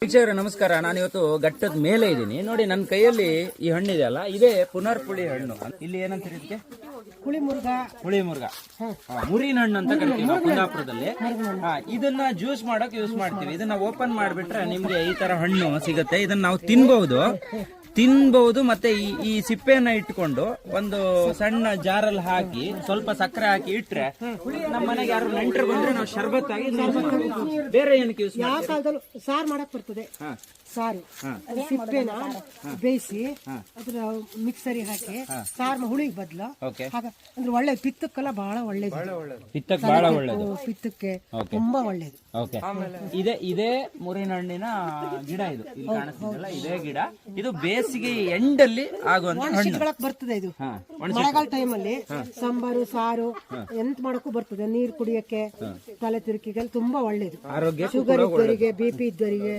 ವೀಕ್ಷಕರೇ ನಮಸ್ಕಾರ. ನಾನು ಇವತ್ತು ಘಟ್ಟದ ಮೇಲೆ ಇದ್ದೀನಿ. ನೋಡಿ ನನ್ನ ಕೈಯಲ್ಲಿ ಈ ಹಣ್ಣು ಇದೆಯಲ್ಲ, ಇದೇ ಪುನರ್ಪುಳಿ ಹಣ್ಣು. ಇಲ್ಲಿ ಏನಂತೀರಿ ಇದಕ್ಕೆ? ಹುಳಿ ಮುರುಗ, ಮುರಿನ ಹಣ್ಣು ಅಂತ ಕರಿತೀವಿ ನಾವು ಕುಂದಾಪುರದಲ್ಲಿ. ಇದನ್ನ ಜ್ಯೂಸ್ ಮಾಡಕ್ ಯೂಸ್ ಮಾಡ್ತೀವಿ. ಇದನ್ನ ಓಪನ್ ಮಾಡ್ಬಿಟ್ರೆ ನಿಮ್ಗೆ ಈ ತರ ಹಣ್ಣು ಸಿಗುತ್ತೆ. ಇದನ್ನ ನಾವು ತಿನ್ಬಹುದು ಮತ್ತೆ ಈ ಸಿಪ್ಪೆಯನ್ನ ಇಟ್ಕೊಂಡು ಒಂದು ಸಣ್ಣ ಜಾರಲ್ಲಿ ಹಾಕಿ ಸ್ವಲ್ಪ ಸಕ್ಕರೆ ಹಾಕಿ ಇಟ್ರೆ ನಮ್ಮ ಮನೆಗೆ ಯಾರು ನೆಂಟರು ಬಂದ್ರೆ ನಾವು ಶರ್ಬತ್ ಆಗಿ ಬೇರೆ ಏನಕ್ಕೆ ಯೂಸ್ ಯಾವ ಕಾಲದಲ್ಲೂ ಸಾರು ಮಾಡಕ್ ಬರ್ತದೆ. ಸಾರು ಸಿಪ್ಪೆನ ಬೇಯಿಸಿ ಅದ್ರ ಮಿಕ್ಸರಿ ಹಾಕಿ ಸಾರು ಹುಳಿಗೆ ಬದ್ಲು ಅಂದ್ರೆ ಒಳ್ಳೆ ಪಿತ್ತಕ್ಕೆಲ್ಲ ಬಹಳ ಒಳ್ಳೇದು. ಪಿತ್ತಕ್ಕೆ ಬಹಳ ಒಳ್ಳೇದು. ಪಿತ್ತಕ್ಕೆ ತುಂಬಾ ಒಳ್ಳೇದು. ಇದೇ ಮುರಿನ ಹಣ್ಣಿನ ಗಿಡ. ಇದು ಇಲ್ಲಿ ಕಾಣಿಸ್ತಿದೆಯಲ್ಲ, ಇದೇ ಗಿಡ. ಇದು ಬೇಸಿಗೆ ಎಂಡಲ್ಲಿ ಆಗುವಂತ ಹಣ್ಣು ಬರ್ತದೆ. ಇದು ಮಳೆಗಾಲ ಟೈಮಲ್ಲಿ ಸಾಂಬಾರು ಸಾರು ಎಂತ ಮಾಡಕ್ಕೂ ಬರ್ತದೆ. ನೀರು ಕುಡಿಯಕ್ಕೆ, ತಲೆ ತಿರುಕಿಗೆ ತುಂಬಾ ಒಳ್ಳೇದು. ಆರೋಗ್ಯ, ಶುಗರ್ ಇದ್ದವರಿಗೆ, BP ಇದ್ದವರಿಗೆ